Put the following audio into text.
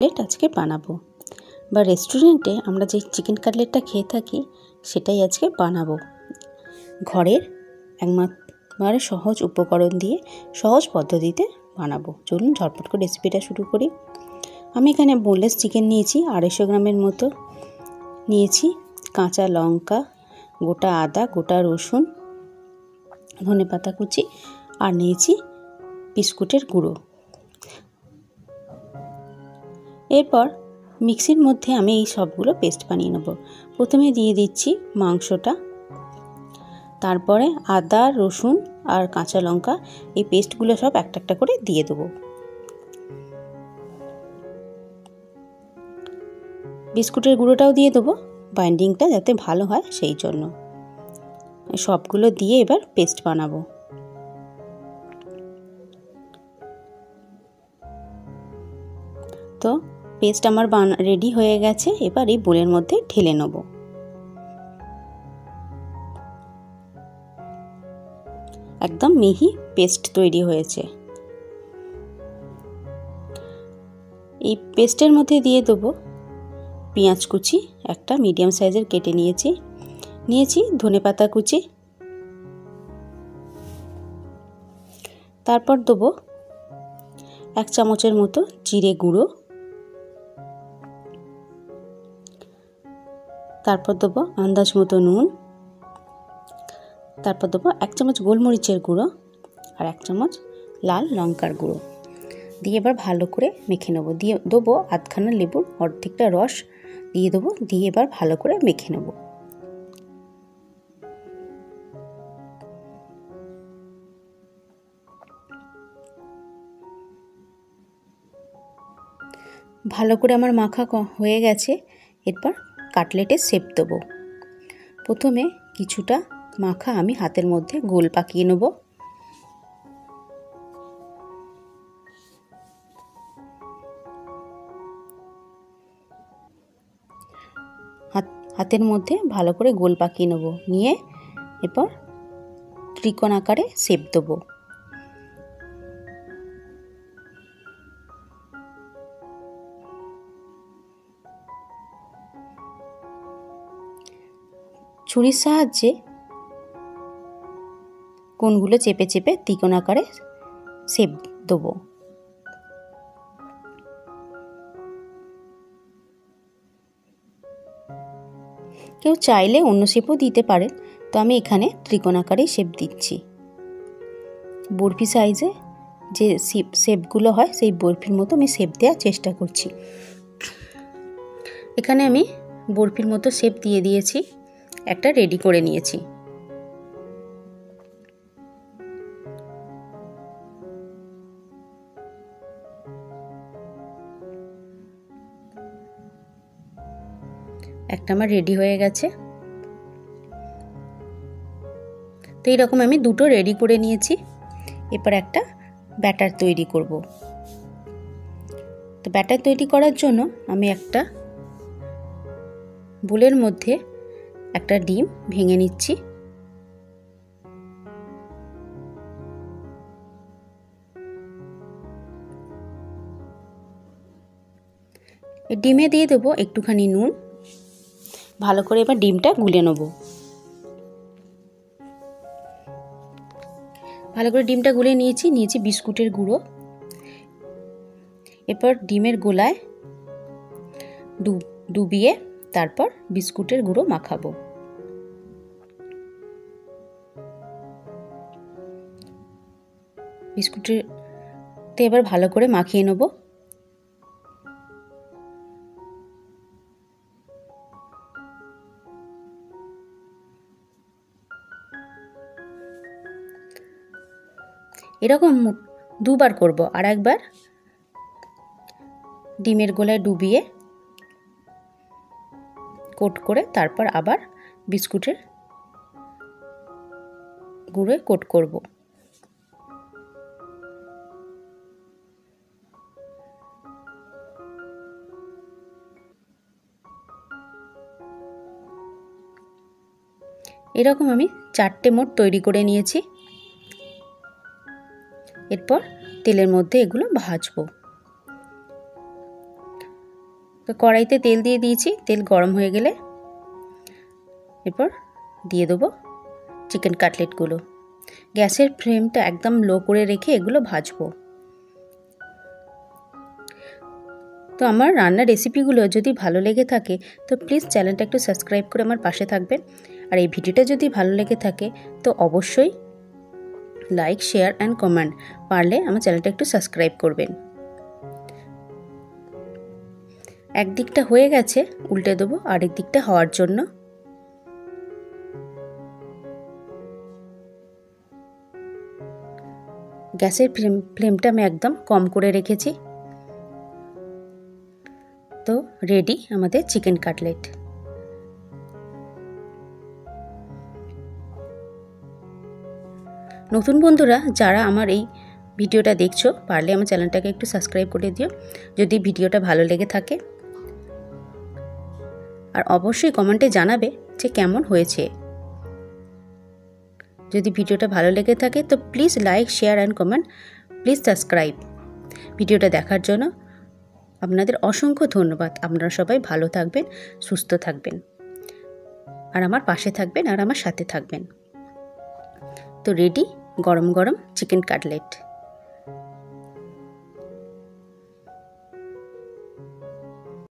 Cutlet আজকে বানাবো বা রেস্টুরেন্টে আমরা যে চিকেন কাটলেটটা খেয়ে থাকি সেটাই আজকে বানাবো ঘরের একমাত্র সহজ উপকরণ দিয়ে সহজ পদ্ধতিতে বানাবো। চলুন ঝটপট করে রেসিপিটা শুরু করি। আমি এখানে বোনলেস চিকেন নিয়েছি 250 গ্রামের মতো, নিয়েছি কাঁচা লঙ্কা, গোটা আদা, গোটা রসুন, ধনেপাতা কুচি আর নিয়েছি বিস্কুটের গুঁড়ো। এরপর মিক্সির মধ্যে আমি এই সবগুলো পেস্ট বানিয়ে নেব। প্রথমে দিয়ে দিচ্ছি মাংসটা, তারপরে আদা, রসুন আর কাঁচা লঙ্কা এই পেস্টগুলো সব একটা একটা করে দিয়ে দেবো। বিস্কুটের গুঁড়োটাও দিয়ে দেবো, বাইন্ডিংটা যাতে ভালো হয় সেই জন্য। সবগুলো দিয়ে এবার পেস্ট বানাবো। তো পেস্ট আমার রেডি হয়ে গেছে। এবার এই বোলের মধ্যে ঢেলে নেব। একদম মিহি পেস্ট তৈরি হয়েছে। এই পেস্টের মধ্যে দিয়ে দেবো পেঁয়াজ কুচি, একটা মিডিয়াম সাইজের কেটে নিয়েছি ধনেপাতা কুচি, তারপর দেবো 1 চামচের মতো জিরে গুঁড়ো, তারপর দেবো আন্দাজ মতো নুন, তারপর দেবো 1 চামচ গোলমরিচের গুঁড়ো আর 1 চামচ লাল লঙ্কার গুঁড়ো দিয়ে এবার ভালো করে মেখে নেবো। দিয়ে দেবো আধখানা লেবুর অর্ধেকটা রস দিয়ে দেবো, দিয়ে এবার ভালো করে মেখে নেব। ভালো করে আমার মাখা হয়ে গেছে। এরপর কাটলেটের শেপ দেবো। প্রথমে কিছুটা মাখা আমি হাতের মধ্যে গোল পাকিয়ে নেব। হাতের মধ্যে ভালো করে গোল পাকিয়ে নেব, নিয়ে এরপর ত্রিকোণ আকারে শেপ দেবো। ছুরির সাহায্যে কোণগুলো চেপে চেপে ত্রিকোণ আকারে শেপ দেবো। কেউ চাইলে অন্য শেপও দিতে পারেন, তো আমি এখানে ত্রিকোণ আকারেই শেপ দিচ্ছি। বরফি সাইজে যে শেপগুলো হয় সেই বরফির মতো আমি শেপ দেওয়ার চেষ্টা করছি। এখানে আমি বরফির মতো শেপ দিয়ে দিয়েছি, একটা রেডি করে নিয়েছি। একটা আমার রেডি হয়ে গেছে। তো এইরকম আমি দুটো রেডি করে নিয়েছি। এরপর একটা ব্যাটার তৈরি করব। তো ব্যাটার তৈরি করার জন্য আমি একটা বোলের মধ্যে একটা ডিম ভেঙে নিচ্ছি। এই ডিমে দিয়ে দেবো একটুখানি নুন। ভালো করে এবার ডিমটা গুলে নেব। ভালো করে ডিমটা গুলে নিয়েছি বিস্কুটের গুঁড়ো। এরপর ডিমের গোলায় ডুবিয়ে তারপর বিস্কুটের গুঁড়ো মাখাবো। বিস্কুটেতে এবার ভালো করে মাখিয়ে নেব। এরকম দুবার করব। আর একবার ডিমের গোলায় ডুবিয়ে কোট করে তারপর আবার বিস্কুটের গুঁড়োয় কোট করব। এরকম আমি 4টে মোট তৈরি করে নিয়েছি। এরপর তেলের মধ্যে এগুলো ভাজবো। তো কড়াইতে তেল দিয়ে দিয়েছি, তেল গরম হয়ে গেলে এরপর দিয়ে দেবো চিকেন কাটলেটগুলো। গ্যাসের ফ্লেমটা একদম লো করে রেখে এগুলো ভাজবো। তো আমার রান্নার রেসিপিগুলো যদি ভালো লেগে থাকে তো প্লিজ চ্যানেলটা একটু সাবস্ক্রাইব করে আমার পাশে থাকবেন। আর এই ভিডিওটা যদি ভালো লেগে থাকে তো অবশ্যই লাইক, শেয়ার অ্যান্ড কমেন্ট, পারলে আমার চ্যানেলটা একটু সাবস্ক্রাইব করবেন। একদিকটা হয়ে গেছে, উল্টে দেবো আরেক দিকটা হওয়ার জন্য। গ্যাসের ফ্লেমটা আমি একদম কম করে রেখেছি। তো রেডি আমাদের চিকেন কাটলেট। নতুন বন্ধুরা যারা আমার এই ভিডিওটা দেখছো, পারলে আমার চ্যানেলটাকে একটু সাবস্ক্রাইব করে দিও যদি ভিডিওটা ভালো লেগে থাকে। আর অবশ্যই কমেন্টে জানাবে যে কেমন হয়েছে। যদি ভিডিওটা ভালো লেগে থাকে তো please like, share and comment, please subscribe. ভিডিওটা দেখার জন্য আপনাদের অসংখ্য ধন্যবাদ। আপনারা সবাই ভালো থাকবেন, সুস্থ থাকবেন, আর আমার পাশে থাকবেন আর আমার সাথে থাকবেন। তো রেডি গরম গরম চিকেন কাটলেট।